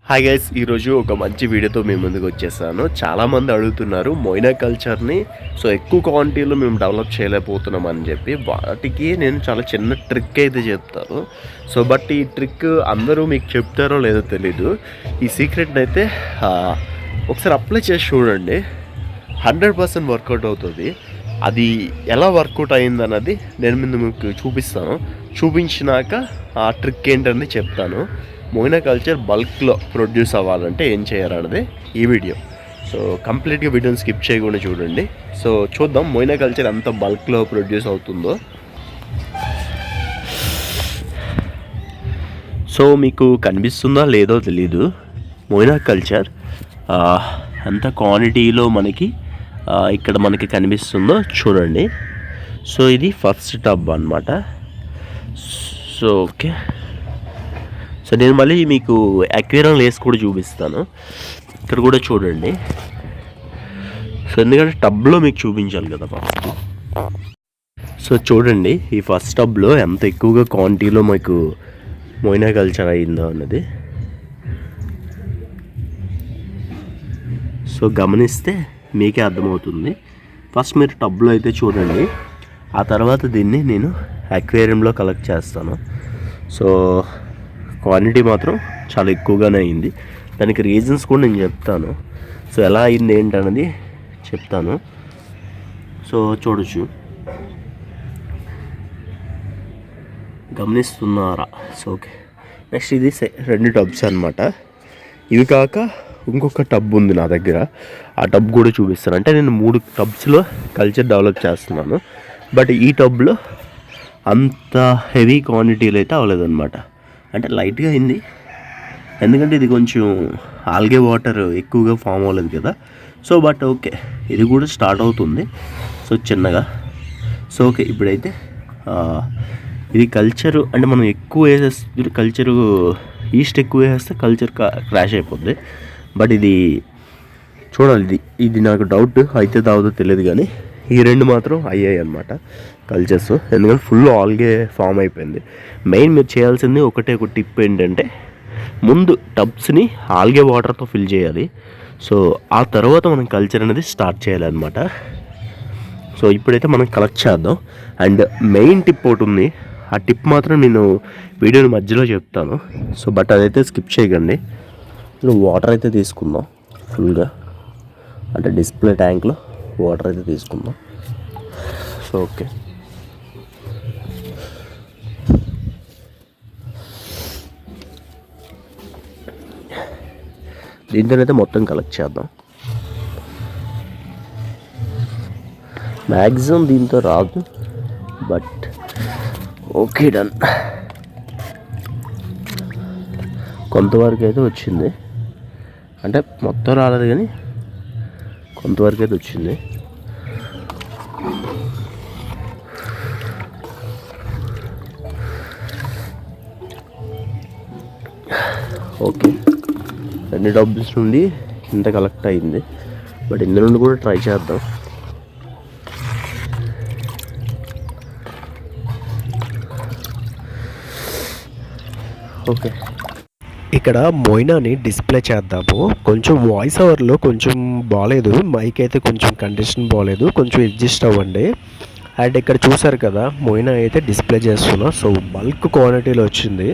Hi guys, ఈరోజు ఒక మంచి వీడియోతో మేము ముందుకు వచ్చేసాను. చాలామంది అడుగుతున్నారు మొయినా కల్చర్ని ఎక్కువ క్వాంటిటీలో మేము డెవలప్ చేయలేకపోతున్నాం అని చెప్పి. వాటికి నేను చాలా చిన్న ట్రిక్ అయితే చెప్తాను. బట్ ఈ ట్రిక్ అందరూ మీకు చెప్తారో లేదో తెలీదు. ఈ సీక్రెట్ని అయితే ఒకసారి అప్లై చేసి చూడండి, 100% వర్కౌట్ అవుతుంది. అది ఎలా వర్కౌట్ అయిందన్నది నేను మీకు చూపిస్తాను. చూపించినాక ఆ ట్రిక్ ఏంటని చెప్తాను. మొయినా కల్చర్ బల్క్లో ప్రొడ్యూస్ అవ్వాలంటే ఏం చేయాలన్నది ఈ వీడియో. కంప్లీట్గా వీడియోని స్కిప్ చేయకుండా చూడండి. చూద్దాం మొయినా కల్చర్ ఎంత బల్క్లో ప్రొడ్యూస్ అవుతుందో. మీకు కనిపిస్తుందో లేదో తెలీదు, మొయినా కల్చర్ ఎంత క్వాంటిటీలో మనకి ఇక్కడ మనకి కనిపిస్తుందో చూడండి. ఇది ఫస్ట్ టబ్ అన్నమాట. ఓకే, నేను మళ్ళీ మీకు అక్వేరియం లేస్ కూడా చూపిస్తాను. ఇక్కడ కూడా చూడండి. ఎందుకంటే టబ్లో మీకు చూపించాలి కదా ఫస్ట్. చూడండి, ఈ ఫస్ట్ టబ్లో ఎంత ఎక్కువగా క్వాంటిటీలో మీకు మొయినా కల్చర్ అయిందో అన్నది. గమనిస్తే మీకే అర్థమవుతుంది. ఫస్ట్ మీరు టబ్లో అయితే చూడండి, ఆ తర్వాత దీన్ని నేను అక్వేరియంలో కలెక్ట్ చేస్తాను. క్వాంటిటీ మాత్రం చాలా ఎక్కువగానే అయింది. దానికి రీజన్స్ కూడా నేను చెప్తాను. ఎలా అయింది ఏంటన్నది చెప్తాను. చూడొచ్చు, గమనిస్తున్నారా? ఓకే, నెక్స్ట్ ఇది 2 టబ్స్ అనమాట. ఇవి కాక ఇంకొక టబ్ ఉంది నా దగ్గర. ఆ టబ్ కూడా చూపిస్తాను. అంటే నేను 3 టబ్స్లో కల్చర్ డెవలప్ చేస్తున్నాను. బట్ ఈ టబ్లో అంత హెవీ క్వాంటిటీలో అయితే అవ్వలేదన్నమాట. అంటే లైట్గా అయింది, ఎందుకంటే ఇది కొంచెం ఆల్గే వాటర్ ఎక్కువగా ఫామ్ అవ్వలేదు కదా. బట్ ఓకే, ఇది కూడా స్టార్ట్ అవుతుంది చిన్నగా. ఓకే, ఇప్పుడైతే ఇది కల్చరు అంటే మనం ఎక్కువ వేసేస్తే కల్చరు ఈస్ట్ ఎక్కువ వేస్తే కల్చర్ క్రాష్ అయిపోద్ది. బట్ ఇది చూడాలి, ఇది నాకు డౌట్ అయితే తాగుతో తెలియదు, కానీ ఈ 2 మాత్రం అయ్యాయి అన్నమాట కల్చర్స్. ఎందుకంటే ఫుల్ ఆల్గే ఫామ్ అయిపోయింది. మెయిన్ మీరు చేయాల్సింది ఒక టిప్ ఏంటంటే, ముందు టబ్స్ని ఆల్గే వాటర్తో ఫిల్ చేయాలి. ఆ తర్వాత మనం కల్చర్ అనేది స్టార్ట్ చేయాలన్నమాట. ఇప్పుడైతే మనం కలెక్ట్ చేద్దాం. అండ్ మెయిన్ టిప్ ఒకటి ఉంది, ఆ టిప్ మాత్రం నేను వీడియోని మధ్యలో చెప్తాను. బట్ అదైతే స్కిప్ చేయకండి. వాటర్ అయితే తీసుకుందాం ఫుల్గా, అంటే డిస్ప్లే ట్యాంక్లో వాటర్ అయితే తీసుకుందాం. ఓకే, దీంతోనైతే మొత్తం కలెక్ట్ చేద్దాం. మ్యాక్సిమం దీంతో రాదు, బట్ ఓకే డన్. కొంతవరకు అయితే వచ్చింది, అంటే మొత్తం రాలేదు కానీ కొంతవరకు అయితే వచ్చింది. ఓకే, 2 టబ్స్ నుండి ఇంత కలెక్ట్ అయింది. బట్ ఇందులో నుండి కూడా ట్రై చేద్దాం. ఓకే, ఇక్కడ మొయినాని డిస్ప్లే చేద్దాము. కొంచెం వాయిస్ ఓవర్లో కొంచెం బాగాలేదు, మైక్ అయితే కొంచెం కండిషన్ బాగాలేదు, కొంచెం అడ్జస్ట్ అవ్వండి. అండ్ ఇక్కడ చూసారు కదా, మొయినా అయితే డిస్ప్లే చేస్తున్నా. బల్క్ క్వాంటిటీలో వచ్చింది.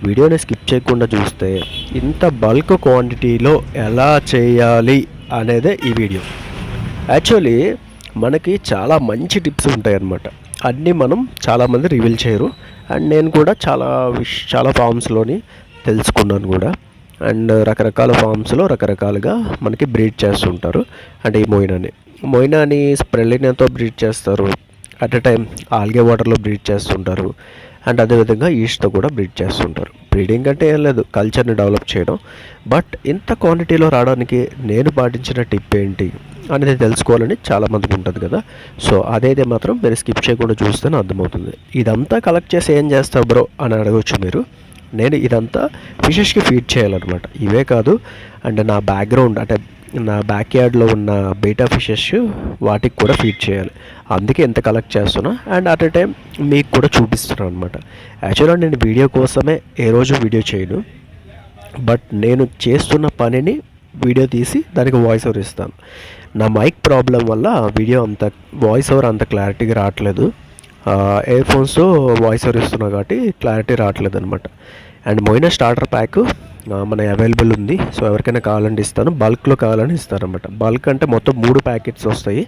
వీడియోని స్కిప్ చేయకుండా చూస్తే ఇంత బల్క్ క్వాంటిటీలో ఎలా చేయాలి అనేదే ఈ వీడియో. యాక్చువల్లీ మనకి చాలా మంచి టిప్స్ ఉంటాయి అన్నమాట. అన్నీ మనం చాలామంది రివీల్ చేయరు. అండ్ నేను కూడా చాలా ఫామ్స్లోని తెలుసుకున్నాను కూడా. అండ్ రకరకాల ఫామ్స్లో రకరకాలుగా మనకి బ్రీడ్ చేస్తుంటారు. అంటే ఈ మొయినాని స్ప్రెలినాతో బ్రీడ్ చేస్తారు. అట్ ఎ టైం ఆల్గే వాటర్లో బ్రీడ్ చేస్తుంటారు. అండ్ అదేవిధంగా ఈస్ట్తో కూడా బ్రీడ్ చేస్తుంటారు. బ్రీడింగ్ అంటే ఏం లేదు, కల్చర్ని డెవలప్ చేయడం. బట్ ఇంత క్వాంటిటీలో రావడానికి నేను పాటించిన టిప్ ఏంటి అనేది తెలుసుకోవాలని చాలామందికి ఉంటుంది కదా. అదైతే మాత్రం మీరు స్కిప్ చేయకుండా చూస్తేనే అర్థమవుతుంది. ఇదంతా కలెక్ట్ చేసి ఏం చేస్తావు బ్రో అని అడగవచ్చు మీరు. నేను ఇదంతా ఫిషెస్కి ఫీడ్ చేయాలన్నమాట. ఇవే కాదు, అండ్ నా బ్యాక్గ్రౌండ్ అంటే నా బ్యాక్ యార్డ్లో ఉన్న బీటా ఫిషెస్ వాటికి కూడా ఫీడ్ చేయాలి. అందుకే ఎంత కలెక్ట్ చేస్తున్నా. అండ్ అట్ ఎ టైం మీకు కూడా చూపిస్తున్నాను అనమాట. యాక్చువల్గా నేను వీడియో కోసమే ఏ రోజు వీడియో చేయను. బట్ నేను చేస్తున్న పనిని వీడియో తీసి దానికి వాయిస్ ఓవర్ ఇస్తాను. నా మైక్ ప్రాబ్లం వల్ల వీడియో అంత వాయిస్ ఓవర్ అంత క్లారిటీగా రావట్లేదు. ఇయర్ ఫోన్స్తో వాయిస్ ఓవర్ ఇస్తున్నా కాబట్టి క్లారిటీ రావట్లేదు అనమాట. అండ్ మోయినా స్టార్టర్ ప్యాక్ మన అవైలబుల్ ఉంది. సో ఎవరికైనా కావాలంటే ఇస్తాను, బల్క్లో కావాలని ఇస్తారనమాట. బల్క్ అంటే మొత్తం 3 ప్యాకెట్స్ వస్తాయి.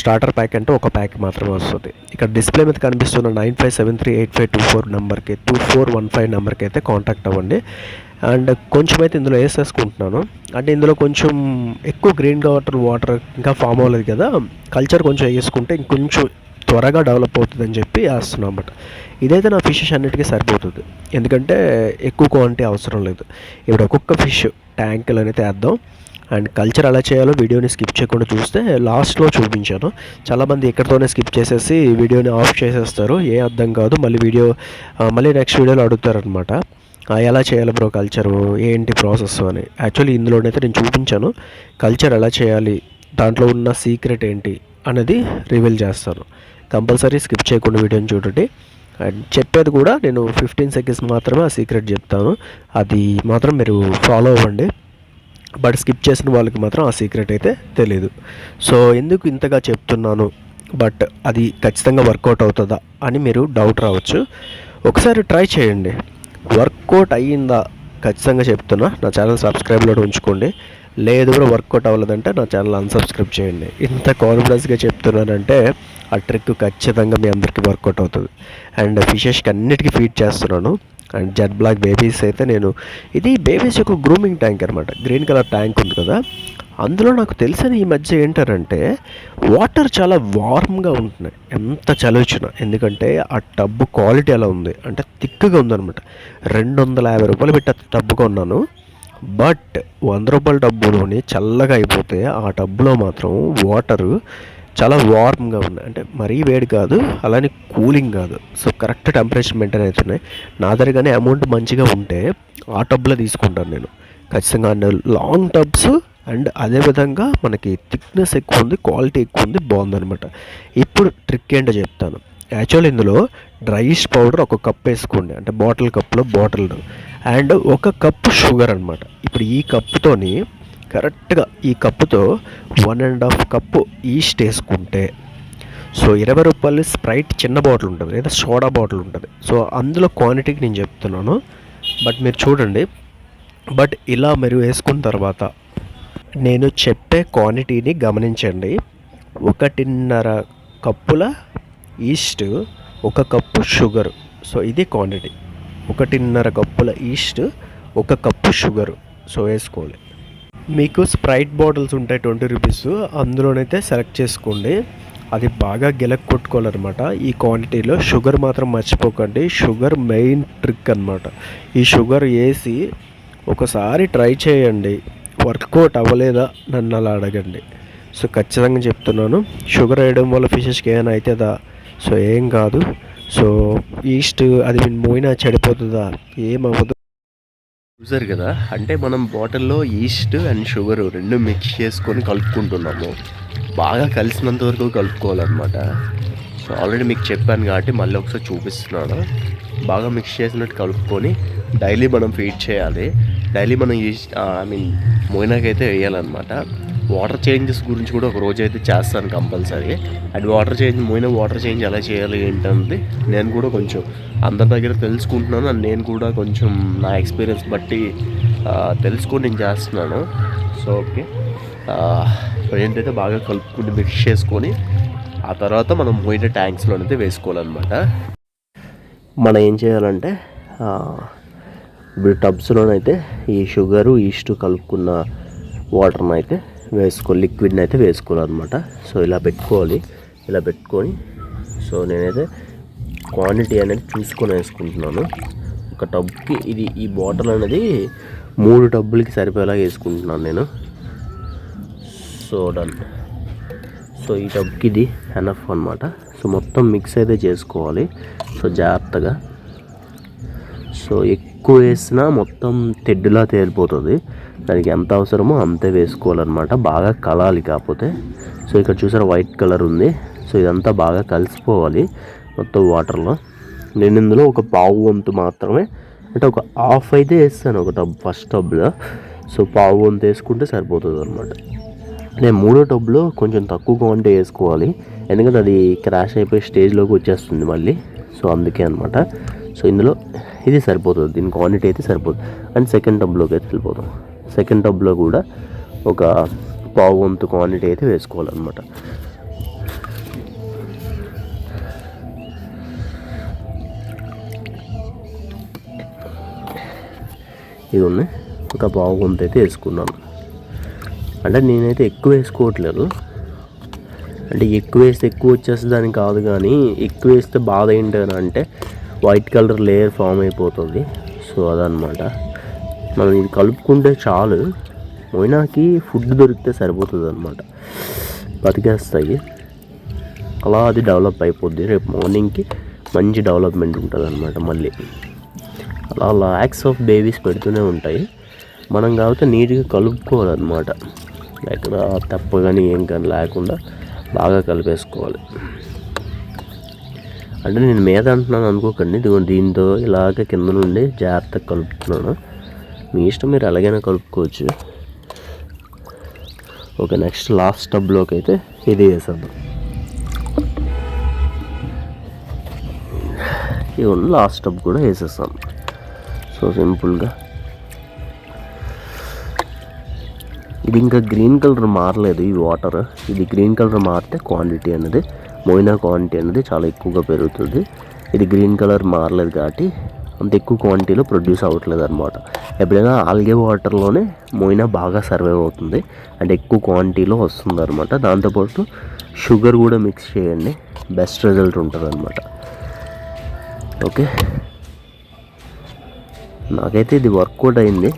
స్టార్టర్ ప్యాక్ అంటే ఒక ప్యాక్ మాత్రమే వస్తుంది. ఇక్కడ డిస్ప్లే మీద కనిపిస్తున్న 95738524 నెంబర్కి 2415 నెంబర్కి అయితే కాంటాక్ట్ అవ్వండి. అండ్ కొంచెం అయితే ఇందులో వేసేసుకుంటున్నాను. అంటే ఇందులో కొంచెం ఎక్కువ గ్రీన్ వాటర్ ఇంకా ఫామ్ అవ్వలేదు కదా, కల్చర్ కొంచెం వేసుకుంటే ఇంకొంచెం త్వరగా డెవలప్ అవుతుందని చెప్పి వేస్తున్నాం అన్నమాట. ఇదైతే నా ఫిషెస్ అన్నిటికీ సరిపోతుంది, ఎందుకంటే ఎక్కువ క్వాంటిటీ అవసరం లేదు. ఇప్పుడు ఒక్కొక్క ఫిష్ ట్యాంకులు అనేది వేద్దాం. అండ్ కల్చర్ ఎలా చేయాలో వీడియోని స్కిప్ చేయకుండా చూస్తే లాస్ట్లో చూపించాను. చాలామంది ఇక్కడితోనే స్కిప్ చేసేసి వీడియోని ఆఫ్ చేసేస్తారు, ఏ అర్థం కాదు. మళ్ళీ నెక్స్ట్ వీడియోలో అడుగుతారనమాట, ఎలా చేయాలి బ్రో కల్చరు, ఏంటి ప్రాసెస్ అని. యాక్చువల్లీ ఇందులోనైతే నేను చూపించాను కల్చర్ ఎలా చేయాలి, దాంట్లో ఉన్న సీక్రెట్ ఏంటి అనేది రివీల్ చేస్తాను. కంపల్సరీ స్కిప్ చేయకుండా వీడియోని చూడండి. అండ్ చెప్పేది కూడా నేను 15 సెకండ్స్ మాత్రమే ఆ సీక్రెట్ చెప్తాను, అది మాత్రం మీరు ఫాలో అవ్వండి. బట్ స్కిప్ చేసిన వాళ్ళకి మాత్రం ఆ సీక్రెట్ అయితే తెలీదు. సో ఎందుకు ఇంతగా చెప్తున్నాను, బట్ అది ఖచ్చితంగా వర్కౌట్ అవుతుందా అని మీరు డౌట్ రావచ్చు. ఒకసారి ట్రై చేయండి, వర్కౌట్ అయ్యిందా ఖచ్చితంగా చెప్తున్నా. నా ఛానల్ సబ్స్క్రైబ్లో ఉంచుకోండి. లేదు కూడా వర్కౌట్ అవ్వలేదంటే నా ఛానల్ అన్సబ్స్క్రైబ్ చేయండి. ఇంత కాన్ఫిడెన్స్గా చెప్తున్నానంటే ఆ ట్రిక్ ఖచ్చితంగా మీ అందరికీ వర్కౌట్ అవుతుంది. అండ్ ఫిషెస్కి అన్నిటికీ ఫీడ్ చేస్తున్నాను. అండ్ జెడ్ బ్లాక్ బేబీస్ అయితే ఇది బేబీస్ యొక్క గ్రూమింగ్ ట్యాంక్ అనమాట. గ్రీన్ కలర్ ట్యాంక్ ఉంది కదా, అందులో నాకు తెలిసిన ఈ మధ్య ఏంటారంటే వాటర్ చాలా వార్మ్గా ఉంటున్నాయి ఎంత చలివచ్చినా. ఎందుకంటే ఆ టబ్బు క్వాలిటీ ఎలా ఉంది అంటే థిక్గా ఉందనమాట. 250 రూపాయలు పెట్టి టబ్బు కొన్నాను. బట్ 100 రూపాయల టబ్బులోని చల్లగా అయిపోతే ఆ టబ్బులో మాత్రం వాటరు చాలా వార్మ్గా ఉన్నాయి. అంటే మరీ వేడి కాదు, అలానే కూలింగ్ కాదు. సో కరెక్ట్ టెంపరేచర్ మెయింటైన్ అవుతున్నాయి. నా దగ్గరగానే అమౌంట్ మంచిగా ఉంటే ఆ టబ్లో తీసుకుంటాను నేను ఖచ్చితంగా. లాంగ్ టబ్స్ అండ్ అదేవిధంగా మనకి థిక్నెస్ ఎక్కువ ఉంది, క్వాలిటీ ఎక్కువ ఉంది, బాగుందనమాట. ఇప్పుడు ట్రిక్ ఏంటో చెప్తాను. యాక్చువల్ ఇందులో డ్రైష్ పౌడర్ ఒక కప్ వేసుకోండి, అంటే బాటిల్ కప్లో బాటిల్, అండ్ 1 కప్పు షుగర్ అనమాట. ఇప్పుడు ఈ కప్పుతోని కరెక్ట్గా ఈ కప్పుతో 1.5 కప్పు ఈస్ట్ వేసుకుంటే, సో 20 రూపాయలు స్ప్రైట్ చిన్న బాటిల్ ఉంటుంది లేదా సోడా బాటిల్ ఉంటుంది. సో అందులో క్వాంటిటీకి నేను చెప్తున్నాను, బట్ మీరు చూడండి. బట్ ఇలా మీరు వేసుకున్న తర్వాత నేను చెప్పే క్వాంటిటీని గమనించండి. 1.5 కప్పుల ఈస్ట్, 1 కప్పు షుగరు. సో ఇది క్వాంటిటీ. 1.5 కప్పుల ఈస్ట్, 1 కప్పు షుగరు. సో వేసుకోండి. మీకు స్ప్రైట్ బాటిల్స్ ఉంటాయి 20 రూపీస్, అందులోనైతే సెలెక్ట్ చేసుకోండి. అది బాగా కొట్టుకోవాలన్నమాట. ఈ క్వాంటిటీలో షుగర్ మాత్రం మర్చిపోకండి, షుగర్ మెయిన్ ట్రిక్ అనమాట. ఈ షుగర్ వేసి ఒకసారి ట్రై చేయండి, వర్కౌట్ అవ్వలేదా నన్ను అలా అడగండి. సో ఖచ్చితంగా చెప్తున్నాను, షుగర్ వేయడం వల్ల ఫిషెస్కి ఏమైనా అవుతుందా? సో ఏం కాదు. సో ఈస్ట్ అది మోయినా చెడిపోతుందా? ఏమవ్వదు. చూసారు కదా, అంటే మనం బాటిల్లో ఈస్ట్ అండ్ షుగర్ 2 మిక్స్ చేసుకొని కలుపుకుంటున్నాము. బాగా కలిసినంత వరకు కలుపుకోవాలన్నమాట. సో ఆల్రెడీ మీకు చెప్పాను కాబట్టి మళ్ళీ ఒకసారి చూపిస్తున్నాను. బాగా మిక్స్ చేసినట్టు కలుపుకొని డైలీ మనం ఫీడ్ చేయాలి. డైలీ మనం మోయినాకైతే వేయాలన్నమాట. వాటర్ చేంజెస్ గురించి కూడా ఒక రోజు అయితే చేస్తాను కంపల్సరీ. అండ్ మోయినా వాటర్ చేంజ్ ఎలా చేయాలి ఏంటంటే నేను కూడా కొంచెం అందరి దగ్గర తెలుసుకుంటున్నాను. అండ్ నేను కూడా కొంచెం నా ఎక్స్పీరియన్స్ బట్టి తెలుసుకొని నేను చేస్తున్నాను. సో ఓకే, ఏంటంటే బాగా కలుపుకుని మిక్స్ చేసుకొని ఆ తర్వాత మనం మోయినా ట్యాంక్స్లోనైతే వేసుకోవాలన్నమాట. మనం ఏం చేయాలంటే ఇప్పుడు టబ్స్లోనైతే ఈ షుగరు ఈస్ట్ కలుపుకున్న వాటర్ని అయితే లిక్విడ్ని అయితే వేసుకోవాలన్నమాట. సో ఇలా పెట్టుకొని సో నేనైతే క్వాంటిటీ అనేది చూసుకొని వేసుకుంటున్నాను. ఒక టబ్కి ఈ బాటిల్ అనేది 3 టబ్బులకి సరిపోయేలా వేసుకుంటున్నాను నేను. So done. సో ఈ టబ్కి ఇది ఎనఫ్ అనమాట. సో మొత్తం మిక్స్ అయితే చేసుకోవాలి. సో జాగ్రత్తగా, సో ఎక్కువ వేసినా మొత్తం తెడ్డులా తేలిపోతుంది. దానికి ఎంత అవసరమో అంతే వేసుకోవాలన్నమాట. బాగా కలాలి కాకపోతే. సో ఇక్కడ చూసారా వైట్ కలర్ ఉంది. సో ఇదంతా బాగా కలిసిపోవాలి మొత్తం వాటర్లో. నేను ఇందులో ఒక పావు వంతు మాత్రమే అంటే ఒక హాఫ్ అయితే వేస్తాను ఒక టబ్, ఫస్ట్ టబ్లో. సో పావు వంతు వేసుకుంటే సరిపోతుంది అనమాట. నేను మూడో టబ్లో కొంచెం తక్కువ క్వాంటిటీ వేసుకోవాలి, ఎందుకంటే అది క్రాష్ అయిపోయి స్టేజ్లోకి వచ్చేస్తుంది మళ్ళీ. సో అందుకే అనమాట. సో ఇందులో ఇది సరిపోతుంది, దీని క్వాంటిటీ అయితే సరిపోతుంది. అండ్ సెకండ్ టబ్లోకి అయితే వెళ్ళిపోతాం. సెకండ్ టబ్లో కూడా ఒక పావు వంతు క్వాంటిటీ అయితే వేసుకోవాలన్నమాట. ఇది ఉన్నాయి, ఒక పావు వంతు అయితే వేసుకున్నాను. అంటే నేనైతే ఎక్కువ వేసుకోవట్లేదు, అంటే ఎక్కువ వేస్తే ఎక్కువ వచ్చేస్తుంది అని కాదు, కానీ ఎక్కువ వేస్తే బాధ ఏంటని అంటే వైట్ కలర్ లేయర్ ఫామ్ అయిపోతుంది. సో అదనమాట. మనం ఇది కలుపుకుంటే చాలు, మొయినాకి ఫుడ్ దొరికితే సరిపోతుంది అనమాట, బతికేస్తాయి. అలా అది డెవలప్ అయిపోద్ది. రేపు మార్నింగ్కి మంచి డెవలప్మెంట్ ఉంటుంది అనమాట. మళ్ళీ అలా ల్యాక్స్ ఆఫ్ బేబీస్ పెడుతూనే ఉంటాయి. మనం కాబట్టి నీట్గా కలుపుకోవాలన్నమాట, ఎక్కడ తప్ప కానీ ఏం కానీ లేకుండా బాగా కలిపేసుకోవాలి. అంటే నేను మీద అంటున్నాను అనుకోకండి, దీంతో ఇలాగ కింద నుండి జాగ్రత్తగా కలుపుతున్నాను. మీ ఇష్టం, మీరు ఎలాగైనా కలుపుకోవచ్చు. ఓకే, నెక్స్ట్ లాస్ట్ టబ్లోకి అయితే ఇది వేసేద్దాం. ఇవన్నీ లాస్ట్ టబ్ కూడా వేసేస్తాం. సో సింపుల్గా ఇది ఇంకా గ్రీన్ కలర్ మారలేదు ఈ వాటర్. ఇది గ్రీన్ కలర్ మారితే క్వాంటిటీ అనేది, మొయినా క్వాంటిటీ అనేది చాలా ఎక్కువగా పెరుగుతుంది. ఇది గ్రీన్ కలర్ మారలేదు కాబట్టి అంత ఎక్కువ క్వాంటిటీలో ప్రొడ్యూస్ అవ్వట్లేదు అనమాట. ఎప్పుడైనా ఆల్గే వాటర్లోనే మొయినా బాగా సర్వైవ్ అవుతుంది, అంటే ఎక్కువ క్వాంటిటీలో వస్తుంది అనమాట. దాంతోపాటు షుగర్ కూడా మిక్స్ చేయండి, బెస్ట్ రిజల్ట్ ఉంటుంది అనమాట. ఓకే, నాకైతే ఇది వర్కౌట్ అయింది.